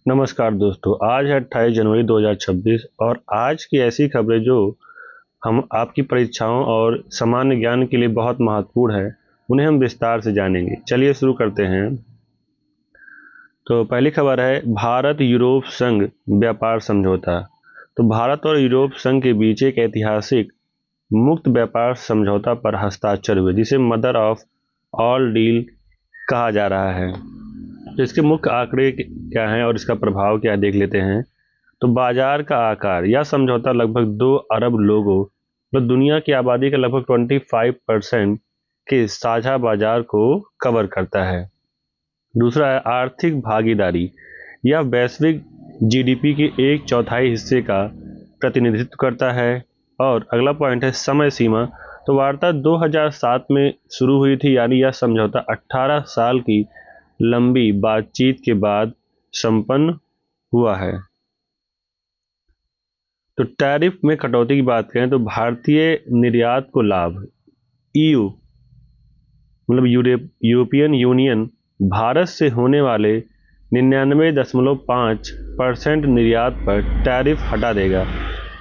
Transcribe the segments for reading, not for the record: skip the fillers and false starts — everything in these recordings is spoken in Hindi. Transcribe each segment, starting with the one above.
नमस्कार दोस्तों, आज है 28 जनवरी 2026 और आज की ऐसी खबरें जो हम आपकी परीक्षाओं और सामान्य ज्ञान के लिए बहुत महत्वपूर्ण है, उन्हें हम विस्तार से जानेंगे। चलिए शुरू करते हैं। तो पहली खबर है भारत यूरोप संघ व्यापार समझौता। तो भारत और यूरोप संघ के बीच एक ऐतिहासिक मुक्त व्यापार समझौता पर हस्ताक्षर हुए, जिसे मदर ऑफ ऑल डील कहा जा रहा है। तो इसके मुख्य आंकड़े क्या हैं और इसका प्रभाव क्या है, देख लेते हैं। तो बाजार का आकार, यह समझौता लगभग 2 अरब लोगों मतलब दुनिया की आबादी के लगभग 25% के साझा बाजार को कवर करता है। दूसरा है आर्थिक भागीदारी, यह वैश्विक जीडीपी के 1/4 हिस्से का प्रतिनिधित्व करता है। और अगला पॉइंट है समय सीमा। तो वार्ता 2007 में शुरू हुई थी, यानी यह समझौता 18 साल की लंबी बातचीत के बाद संपन्न हुआ है। तो टैरिफ में कटौती की बात करें तो भारतीय निर्यात को लाभ। ईयू मतलब यूरोपियन यूनियन भारत से होने वाले 99.5% निर्यात पर टैरिफ हटा देगा।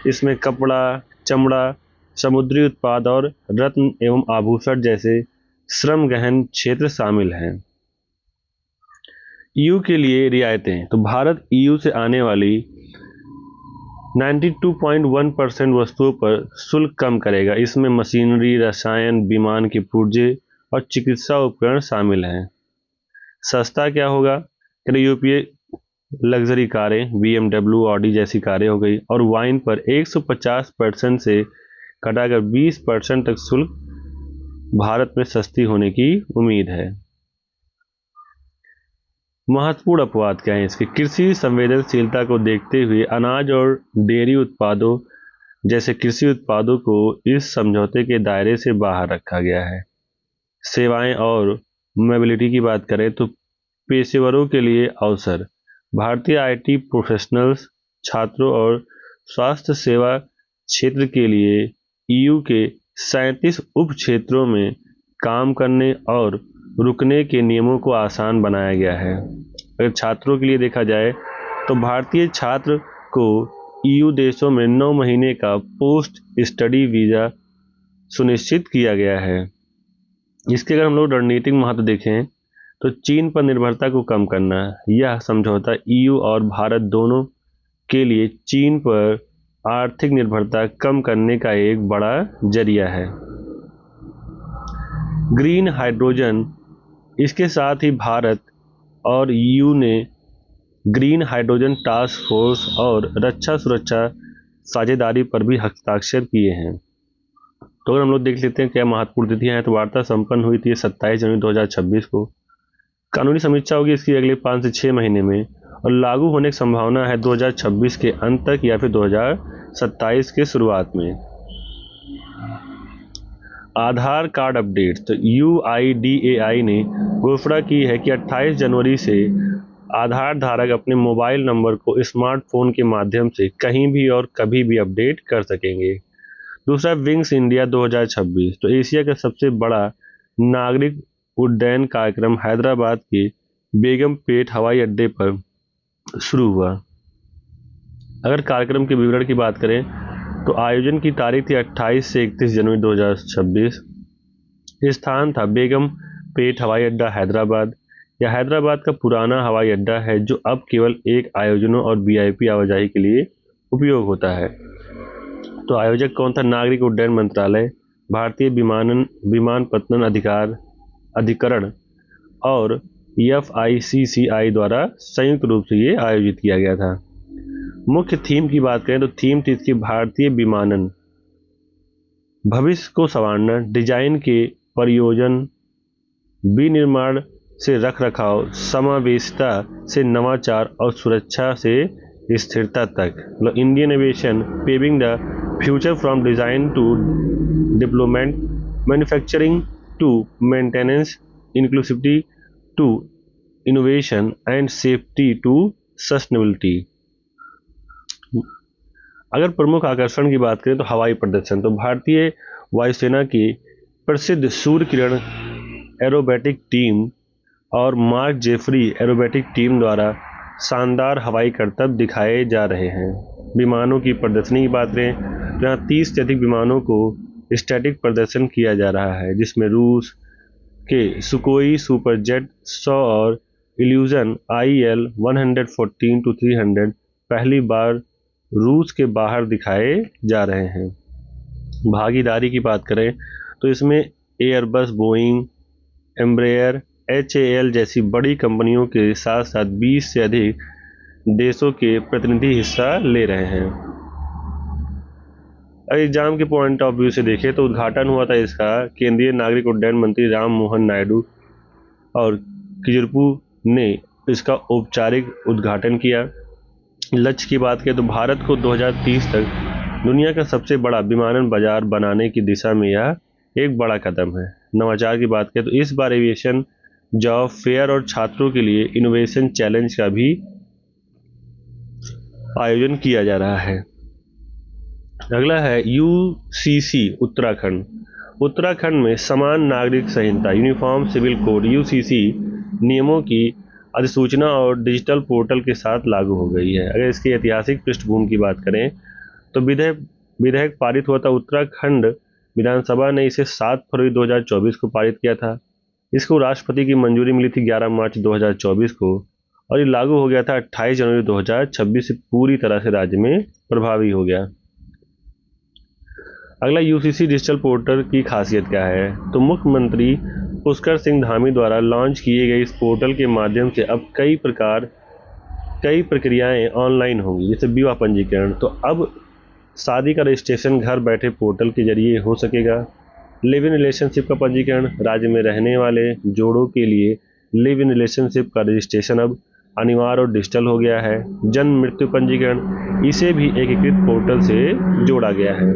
इसमें कपड़ा, चमड़ा, समुद्री उत्पाद और रत्न एवं आभूषण जैसे श्रम गहन क्षेत्र शामिल हैं। ईयू के लिए रियायतें। तो भारत ईयू से आने वाली 92.1% वस्तुओं पर शुल्क कम करेगा। इसमें मशीनरी, रसायन, विमान के पुर्जे और चिकित्सा उपकरण शामिल हैं। सस्ता क्या होगा? यूरोपीय लग्जरी कारें, BMW, ऑडी जैसी कारें हो गई, और वाइन पर 150% से घटाकर 20% तक शुल्क भारत में सस्ती होने की उम्मीद है। महत्वपूर्ण अपवाद क्या है इसके? कृषि संवेदनशीलता को देखते हुए अनाज और डेयरी उत्पादों जैसे कृषि उत्पादों को इस समझौते के दायरे से बाहर रखा गया है। सेवाएं और मोबिलिटी की बात करें तो पेशेवरों के लिए अवसर। भारतीय आईटी प्रोफेशनल्स, छात्रों और स्वास्थ्य सेवा क्षेत्र के लिए ईयू के 37 उप क्षेत्रों में काम करने और रुकने के नियमों को आसान बनाया गया है। अगर छात्रों के लिए देखा जाए तो भारतीय छात्र को ईयू देशों में 9 महीने का पोस्ट स्टडी वीज़ा सुनिश्चित किया गया है। इसके अगर हम लोग रणनीतिक महत्व देखें तो चीन पर निर्भरता को कम करना। यह समझौता ईयू और भारत दोनों के लिए चीन पर आर्थिक निर्भरता कम करने का एक बड़ा जरिया है। ग्रीन हाइड्रोजन, इसके साथ ही भारत और ईयू ने ग्रीन हाइड्रोजन टास्क फोर्स और रक्षा सुरक्षा साझेदारी पर भी हस्ताक्षर किए हैं। तो अगर हम लोग देख लेते हैं क्या महत्वपूर्ण तिथियां हैं, तो वार्ता संपन्न हुई थी 27 जनवरी 2026 को। कानूनी समीक्षा होगी इसकी अगले 5 से 6 महीने में, और लागू होने की संभावना है 2026 के अंत तक या फिर 2027 के शुरुआत में। आधार कार्ड अपडेट। तो UIDAI ने घोषणा की है कि 28 जनवरी से आधार धारक अपने मोबाइल नंबर को स्मार्टफोन के माध्यम से कहीं भी और कभी भी अपडेट कर सकेंगे। दूसरा, विंग्स इंडिया 2026। तो एशिया का सबसे बड़ा नागरिक उड्डयन कार्यक्रम हैदराबाद के बेगमपेट हवाई अड्डे पर शुरू हुआ। अगर कार्यक्रम के विवरण की बात करें तो आयोजन की तारीख थी 28 से 31 जनवरी 2026। स्थान था बेगम पेट हवाई अड्डा हैदराबाद। यह हैदराबाद का पुराना हवाई अड्डा है जो अब केवल एक आयोजनों और VIP आवाजाही के लिए उपयोग होता है। तो आयोजक कौन था? नागरिक उड्डयन मंत्रालय, भारतीय विमानपत्तन अधिकरण और FICCI द्वारा संयुक्त रूप से ये आयोजित किया गया था। मुख्य थीम की बात करें तो थीम थी इसकी भारतीय विमानन, भविष्य को संवारना, डिजाइन के परियोजन, विनिर्माण से रखरखाव, समावेशिता से नवाचार और सुरक्षा से स्थिरता तक। मतलब Indian aviation paving the future from design to development, manufacturing to maintenance, inclusivity to innovation and safety to sustainability. अगर प्रमुख आकर्षण की बात करें तो हवाई प्रदर्शन। तो भारतीय वायुसेना की प्रसिद्ध सूर्य किरण एरोबेटिक टीम और मार्क जेफरी एरोबेटिक टीम द्वारा शानदार हवाई करतब दिखाए जा रहे हैं। विमानों की प्रदर्शनी की बात करें तो यहाँ 30 से अधिक विमानों को स्टैटिक प्रदर्शन किया जा रहा है, जिसमें रूस के सुकोई सुपरजेट 100 और इल्यूजन IL 114 to 300 पहली बार रूस के बाहर दिखाए जा रहे हैं। भागीदारी की बात करें तो इसमें एयरबस, बोइंग, एम्ब्रेयर, HAL जैसी बड़ी कंपनियों के साथ साथ 20 से अधिक देशों के प्रतिनिधि हिस्सा ले रहे हैं। एग्जाम के पॉइंट ऑफ व्यू से देखें तो उद्घाटन हुआ था इसका केंद्रीय नागरिक उड्डयन मंत्री राम मोहन नायडू और किजरपू ने इसका औपचारिक उद्घाटन किया। लक्ष्य की बात करें तो भारत को 2030 तक दुनिया का सबसे बड़ा विमानन बाजार बनाने की दिशा में यह एक बड़ा कदम है। नवाचार की बात करें तो इस बार एविएशन जॉब फेयर और छात्रों के लिए इनोवेशन चैलेंज का भी आयोजन किया जा रहा है। अगला है UCC उत्तराखंड। उत्तराखंड में समान नागरिक संहिता यूनिफॉर्म सिविल कोड UCC नियमों की अधिसूचना और डिजिटल पोर्टल के साथ लागू हो गई है। अगर इसकी ऐतिहासिक पृष्ठभूमि की बात करें तो विधेयक पारित हुआ था। उत्तराखंड विधानसभा ने इसे 7 फरवरी 2024 को पारित किया था। इसको राष्ट्रपति की मंजूरी मिली थी 11 मार्च 2024 को और ये लागू हो गया था 28 जनवरी 2026 से पूरी तरह से राज्य में प्रभावी हो गया। अगला UCC डिजिटल पोर्टल की खासियत क्या है तो मुख्यमंत्री पुष्कर सिंह धामी द्वारा लॉन्च किए गए इस पोर्टल के माध्यम से अब कई प्रक्रियाएं ऑनलाइन होंगी, जैसे विवाह पंजीकरण। तो अब शादी का रजिस्ट्रेशन घर बैठे पोर्टल के जरिए हो सकेगा। लिव इन रिलेशनशिप का पंजीकरण, राज्य में रहने वाले जोड़ों के लिए लिव इन रिलेशनशिप का रजिस्ट्रेशन अब अनिवार्य और डिजिटल हो गया है। जन्म मृत्यु पंजीकरण, इसे भी एकीकृत पोर्टल से जोड़ा गया है।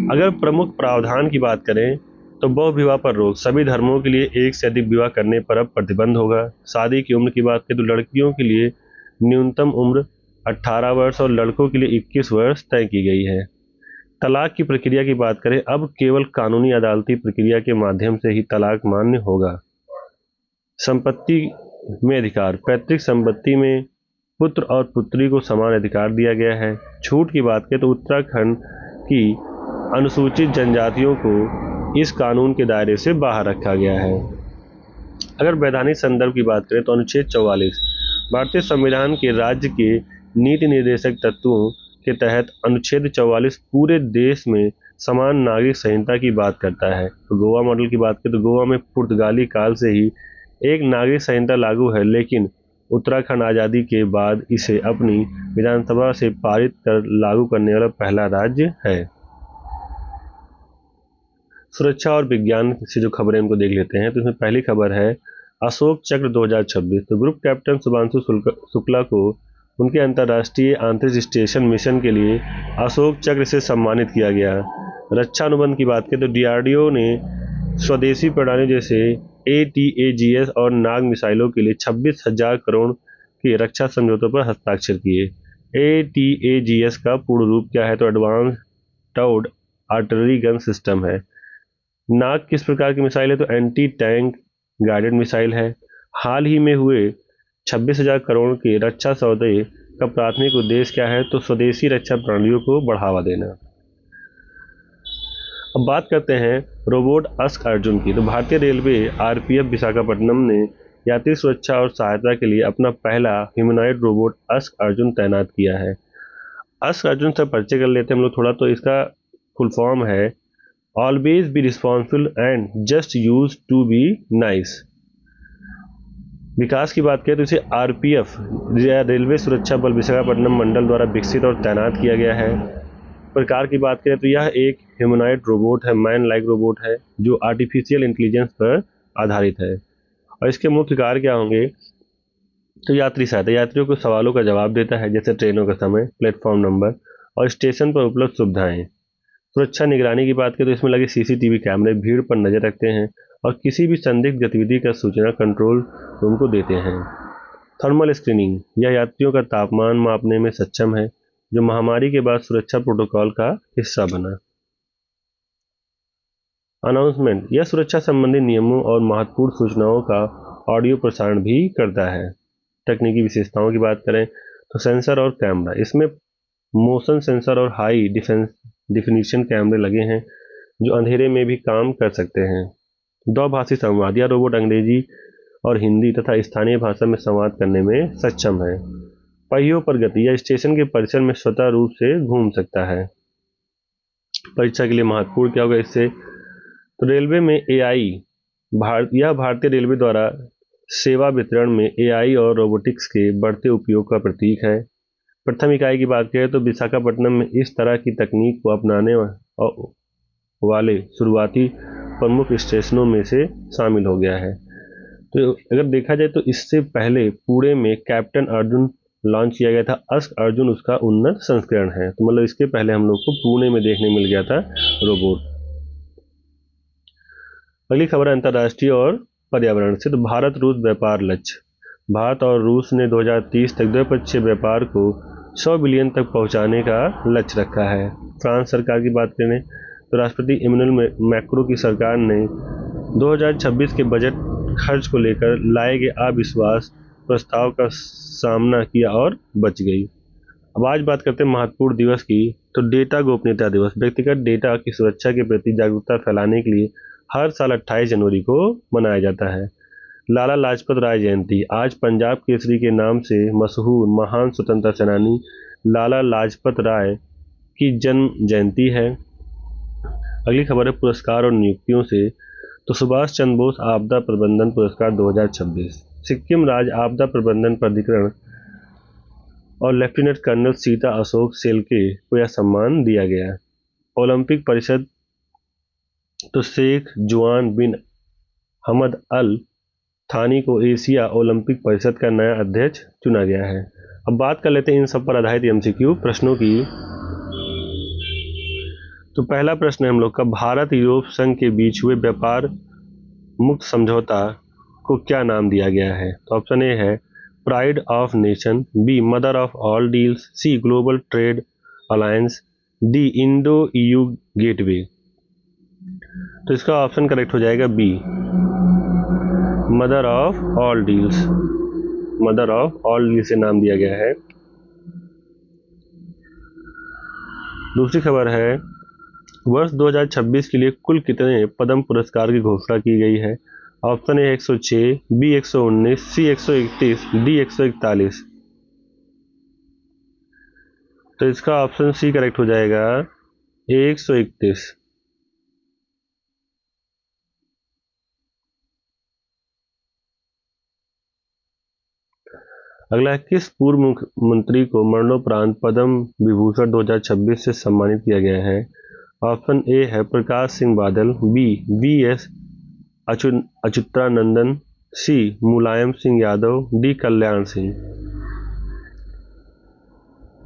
अगर प्रमुख प्रावधान की बात करें तो बहु विवाह पर रोक, सभी धर्मों के लिए एक से अधिक विवाह करने पर अब प्रतिबंध होगा। शादी की उम्र की बात करें तो लड़कियों के लिए न्यूनतम उम्र 18 वर्ष और लड़कों के लिए 21 वर्ष तय की गई है। तलाक की प्रक्रिया की बात करें अब केवल कानूनी अदालती प्रक्रिया के माध्यम से ही तलाक मान्य होगा। संपत्ति में अधिकार, पैतृक संपत्ति में पुत्र और पुत्री को समान अधिकार दिया गया है। छूट की बात करें तो उत्तराखंड की अनुसूचित जनजातियों को इस कानून के दायरे से बाहर रखा गया है। अगर वैधानिक संदर्भ की बात करें तो अनुच्छेद 44 भारतीय संविधान के राज्य के नीति निर्देशक तत्वों के तहत अनुच्छेद 44 पूरे देश में समान नागरिक संहिता की बात करता है। तो गोवा मॉडल की बात करें तो गोवा में पुर्तगाली काल से ही एक नागरिक संहिता लागू है, लेकिन उत्तराखंड आज़ादी के बाद इसे अपनी विधानसभा से पारित कर लागू करने वाला पहला राज्य है। सुरक्षा और विज्ञान से जो खबरें उनको देख लेते हैं तो इसमें पहली खबर है अशोक चक्र 2026। तो ग्रुप कैप्टन शुभांशु शुक्ला को उनके अंतर्राष्ट्रीय अंतरिक्ष स्टेशन मिशन के लिए अशोक चक्र से सम्मानित किया गया। रक्षा अनुबंध की बात करें तो DRDO ने स्वदेशी प्रणाली जैसे ATAGS और नाग मिसाइलों के लिए 26,000 करोड़ के रक्षा समझौतों पर हस्ताक्षर किए। ATAGS का पूर्ण रूप क्या है तो advance towed artillery gun system है। नाग किस प्रकार की मिसाइल है तो एंटी टैंक गाइडेड मिसाइल है। हाल ही में हुए 26,000 करोड़ के रक्षा सौदे का प्राथमिक उद्देश्य क्या है तो स्वदेशी रक्षा प्रणालियों को बढ़ावा देना। अब बात करते हैं रोबोट अस्क अर्जुन की। तो भारतीय रेलवे RPF विशाखापट्टनम ने यात्री सुरक्षा और सहायता के लिए अपना पहला ह्यूमनॉइड रोबोट अस्क अर्जुन तैनात किया है। अस्क अर्जुन से परिचय कर लेते हैं हम लोग थोड़ा। तो इसका फुल फॉर्म है always be responsible and just use to be nice. विकास की बात करें तो इसे RPF रेलवे सुरक्षा बल विशाखापट्टनम मंडल द्वारा विकसित और तैनात किया गया है। प्रकार की बात करें तो यह एक ह्यूमनॉइड रोबोट है, मैन लाइक रोबोट है जो आर्टिफिशियल इंटेलिजेंस पर आधारित है। और इसके मुख्य कार्य क्या होंगे तो यात्री सहायता, यात्रियों को सवालों का जवाब देता है जैसे ट्रेनों का समय, प्लेटफॉर्म नंबर और स्टेशन पर उपलब्ध सुविधाएं। सुरक्षा निगरानी की बात करें तो इसमें लगे CCTV कैमरे भीड़ पर नजर रखते हैं और किसी भी संदिग्ध गतिविधि का सूचना कंट्रोल रूम को देते हैं। थर्मल स्क्रीनिंग, यह यात्रियों का तापमान मापने में सक्षम है जो महामारी के बाद सुरक्षा प्रोटोकॉल का हिस्सा बना। अनाउंसमेंट, यह सुरक्षा संबंधी नियमों और महत्वपूर्ण सूचनाओं का ऑडियो प्रसारण भी करता है। तकनीकी विशेषताओं की बात करें तो सेंसर और कैमरा, इसमें मोशन सेंसर और हाई डिफिनीशन कैमरे लगे हैं जो अंधेरे में भी काम कर सकते हैं। द्विभाषी संवाद, यह रोबोट अंग्रेजी और हिंदी तथा स्थानीय भाषा में संवाद करने में सक्षम है। पहियों पर गति, यह स्टेशन के परिसर में स्वतः रूप से घूम सकता है। परीक्षा के लिए महत्वपूर्ण क्या होगा इससे, तो रेलवे में एआई, यह भारतीय रेलवे द्वारा सेवा वितरण में एआई और रोबोटिक्स के बढ़ते उपयोग का प्रतीक है। प्रथम इकाई की बात करें तो विशाखापट्टनम में इस तरह की तकनीक को अपनाने वाले शुरुआती प्रमुख स्टेशनों में से शामिल हो गया है। तो अगर देखा जाए तो इससे पहले पुणे में कैप्टन अर्जुन लॉन्च किया गया था। अस्क अर्जुन उसका उन्नत संस्करण है, तो मतलब इसके पहले हम लोग को पुणे में देखने मिल गया था रोबोट। अगली खबर है अंतर्राष्ट्रीय और पर्यावरण से, तो भारत रूस व्यापार लक्ष्य। भारत और रूस ने 2030 तक द्विपक्षीय व्यापार को 100 बिलियन तक पहुंचाने का लक्ष्य रखा है। फ्रांस सरकार की बात करें तो राष्ट्रपति इमैनुअल मैक्रों की सरकार ने 2026 के बजट खर्च को लेकर लाए गए अविश्वास प्रस्ताव का सामना किया और बच गई। अब आज बात करते हैं महत्वपूर्ण दिवस की, तो डेटा गोपनीयता दिवस। व्यक्तिगत डेटा की सुरक्षा के प्रति जागरूकता फैलाने के लिए हर साल 28 जनवरी को मनाया जाता है। लाला लाजपत राय जयंती, आज पंजाब केसरी के नाम से मशहूर महान स्वतंत्रता सेनानी लाला लाजपत राय की जन्म जयंती है। अगली खबर है पुरस्कार और नियुक्तियों से, तो सुभाष चंद्र बोस आपदा प्रबंधन पुरस्कार 2026, सिक्किम राज्य आपदा प्रबंधन प्राधिकरण और लेफ्टिनेंट कर्नल सीता अशोक सेल्के को यह सम्मान दिया गया। ओलंपिक परिषद, तो शेख जुआन बिन हमद अल थानी को एशिया ओलंपिक परिषद का नया अध्यक्ष चुना गया है। अब बात कर लेते हैं इन सब पर आधारित एमसीक्यू प्रश्नों की। तो पहला प्रश्न है हम लोग का, भारत यूरोप संघ के बीच हुए व्यापार मुक्त समझौता को क्या नाम दिया गया है? तो ऑप्शन ए है pride of nation, B mother of all deals, C global trade alliance, D Indo EU gateway. तो इसका ऑप्शन करेक्ट हो जाएगा B, mother of all deals. Mother of all deals से नाम दिया गया है। दूसरी खबर है, वर्ष 2026 के लिए कुल कितने पद्म पुरस्कार की घोषणा की गई है? Option A 106, B 119, C 131, D 141। तो इसका ऑप्शन सी करेक्ट हो जाएगा 131। अगला है, किस पूर्व मुख्यमंत्री को मरणोपरांत पद्म विभूषण 2026 से सम्मानित किया गया है? ऑप्शन ए है प्रकाश सिंह बादल, बी वी.एस. अच्युतानंदन, सी मुलायम सिंह यादव, डी कल्याण सिंह।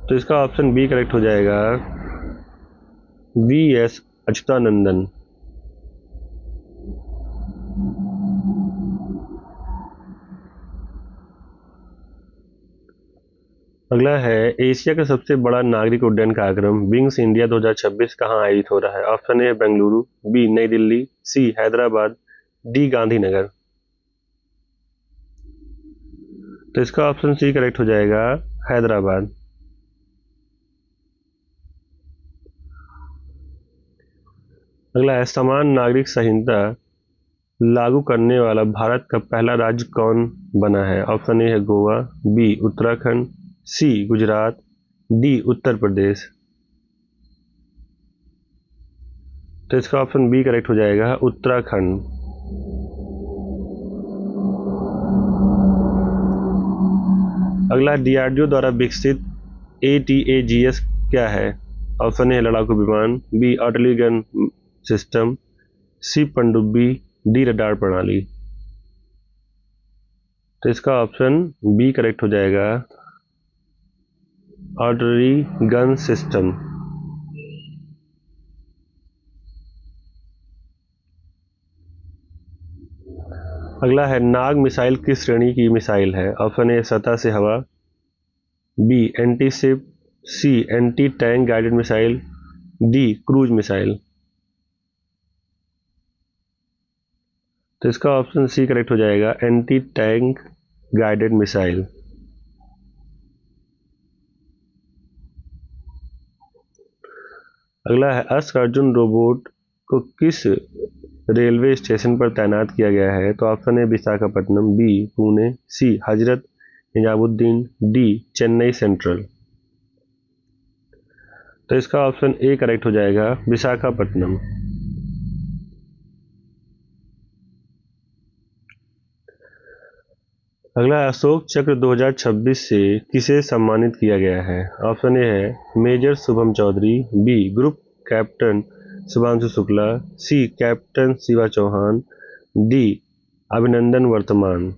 तो इसका ऑप्शन बी करेक्ट हो जाएगा वी.एस. अच्युतानंदन। अगला है, एशिया का सबसे बड़ा नागरिक उड्डयन कार्यक्रम विंग्स इंडिया 2026 कहाँ आयोजित हो रहा है? ऑप्शन ए बेंगलुरु, बी नई दिल्ली, सी हैदराबाद, डी गांधीनगर। तो इसका ऑप्शन सी करेक्ट हो जाएगा हैदराबाद। अगला है, समान नागरिक संहिता लागू करने वाला भारत का पहला राज्य कौन बना है? ऑप्शन ए है गोवा, बी उत्तराखंड, सी गुजरात, डी उत्तर प्रदेश। तो इसका ऑप्शन बी करेक्ट हो जाएगा उत्तराखंड। अगला, डीआरडीओ द्वारा विकसित ATAGS क्या है? ऑप्शन ए लड़ाकू विमान, बी आर्टिलरी गन सिस्टम, सी पनडुब्बी, डी रडार प्रणाली। तो इसका ऑप्शन बी करेक्ट हो जाएगा आर्टिलरी गन सिस्टम। अगला है, नाग मिसाइल किस श्रेणी की मिसाइल है? ऑप्शन ए सतह से हवा, B anti ship, C anti tank guided missile, D cruise missile. तो इसका ऑप्शन सी करेक्ट हो जाएगा एंटी टैंक गाइडेड मिसाइल। अगला है अस्क अर्जुन रोबोट को किस रेलवे स्टेशन पर तैनात किया गया है? तो ऑप्शन है विशाखापट्टनम, बी पुणे, सी हजरत निजामुद्दीन, डी चेन्नई सेंट्रल। तो इसका ऑप्शन ए करेक्ट हो जाएगा, विशाखापट्टनम। अगला अशोक चक्र 2026 से किसे सम्मानित किया गया है? ऑप्शन ए है major Shubham Chaudhary, B group captain Shubhanshu Shukla, C captain Shiva Chauhan, D Abhinandan Varthaman.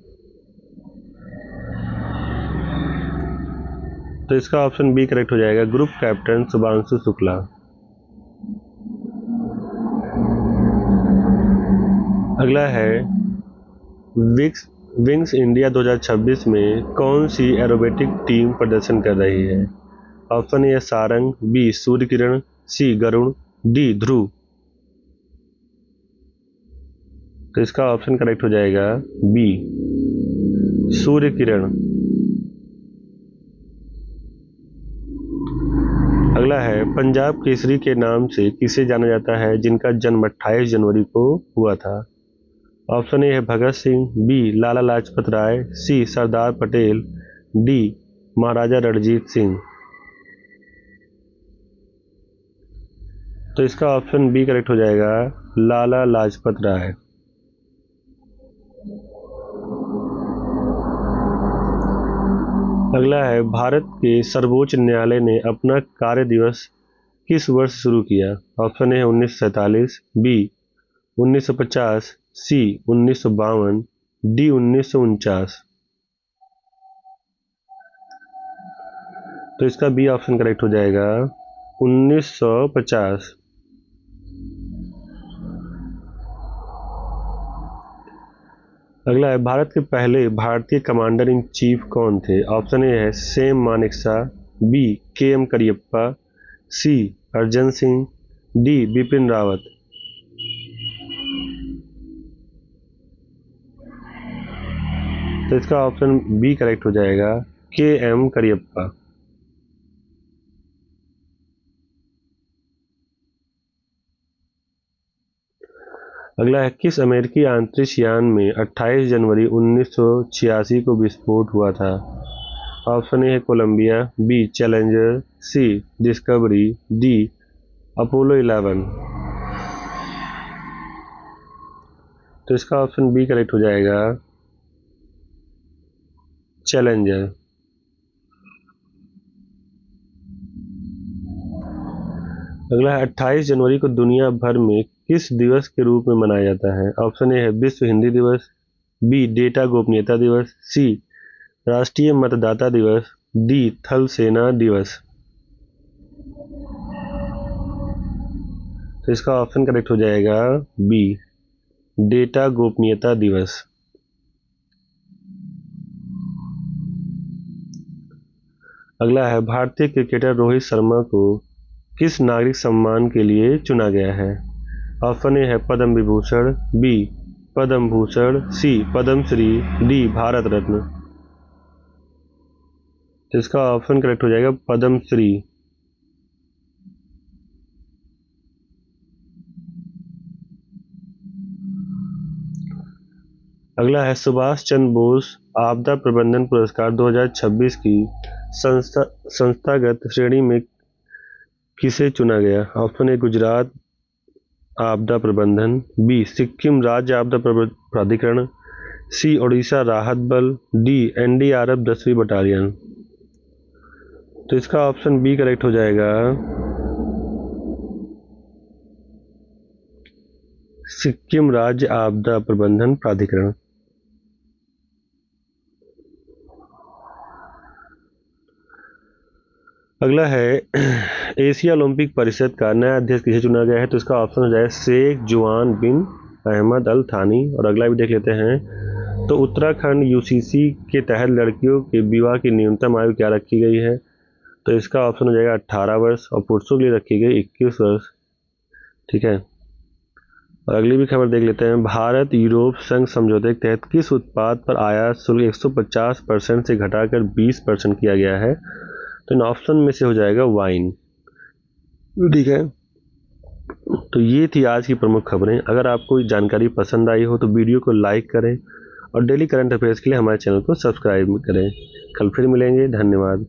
तो इसका ऑप्शन बी करेक्ट हो जाएगा, ग्रुप कैप्टन शुभांशु शुक्ला। अगला है विंग्स इंडिया 2026 में कौन सी एरोबेटिक टीम प्रदर्शन कर रही है? Option A Sarang, B Surya Kiran, C Garun, D Dhruv. तो इसका ऑप्शन करेक्ट हो जाएगा बी सूर्य किरण। अगला है पंजाब केसरी के नाम से किसे जाना जाता है जिनका जन्म 28 जनवरी को हुआ था? ऑप्शन ए है भगत सिंह, बी लाला लाजपत राय, सी सरदार पटेल, डी महाराजा रणजीत सिंह। तो इसका ऑप्शन बी करेक्ट हो जाएगा, लाला लाजपत राय। अगला है भारत के सर्वोच्च न्यायालय ने अपना कार्य दिवस किस वर्ष शुरू किया? ऑप्शन ए है 1947, बी 1950, सी 1952, डी 1949। तो इसका बी ऑप्शन करेक्ट हो जाएगा 1950। अगला है भारत के पहले भारतीय कमांडर इन चीफ कौन थे? ऑप्शन ए है सेम मानेकशॉ, बी के एम करियप्पा, सी अर्जन सिंह, डी बिपिन रावत। तो इसका ऑप्शन बी करेक्ट हो जाएगा, के एम करियप्पा। अगला है किस अमेरिकी अंतरिक्ष यान में 28 जनवरी 1986 को विस्फोट हुआ था? ऑप्शन ए है कोलंबिया, बी चैलेंजर, सी डिस्कवरी, डी अपोलो 11। तो इसका ऑप्शन बी करेक्ट हो जाएगा, चैलेंजर। अगला है 28 जनवरी को दुनिया भर में किस दिवस के रूप में मनाया जाता है? ऑप्शन ए है विश्व हिंदी दिवस, बी डेटा गोपनीयता दिवस, सी राष्ट्रीय मतदाता दिवस, डी थल सेना दिवस। तो इसका ऑप्शन करेक्ट हो जाएगा बी डेटा गोपनीयता दिवस। अगला है भारतीय क्रिकेटर रोहित शर्मा को किस नागरिक सम्मान के लिए चुना गया है? ऑप्शन ए है पद्म विभूषण, बी पद्म भूषण, सी पद्मश्री, डी भारत रत्न। तो इसका ऑप्शन करेक्ट हो जाएगा पद्मश्री। अगला है सुभाष चंद्र बोस आपदा प्रबंधन पुरस्कार 2026 की संस्थागत श्रेणी में किसे चुना गया? ऑप्शन ए गुजरात आपदा प्रबंधन, बी सिक्किम राज्य आपदा प्राधिकरण, सी ओडिशा राहत बल, डी एनडीआरएफ 10वीं बटालियन। तो इसका ऑप्शन बी करेक्ट हो जाएगा, सिक्किम राज्य आपदा प्रबंधन प्राधिकरण। अगला है एशिया ओलंपिक परिषद का नया अध्यक्ष किसे चुना गया है? तो इसका ऑप्शन हो जाए शेख जुआन बिन अहमद अल थानी। और अगला भी देख लेते हैं। तो उत्तराखंड यूसीसी के तहत लड़कियों के विवाह की न्यूनतम आयु क्या रखी गई है? तो इसका ऑप्शन हो जाएगा 18 वर्ष और पुरुषों के लिए रखी गई 21 वर्ष। ठीक है। और अगली भी खबर देख लेते हैं। भारत यूरोप संघ समझौते के तहत किस उत्पाद पर आयात शुल्क 150% से घटाकर 20% किया गया है? तो इन ऑप्शन में से हो जाएगा वाइन। ठीक है। तो ये थी आज की प्रमुख खबरें। अगर आपको ये जानकारी पसंद आई हो तो वीडियो को लाइक करें और डेली करंट अफेयर्स के लिए हमारे चैनल को सब्सक्राइब करें। कल फिर मिलेंगे। धन्यवाद।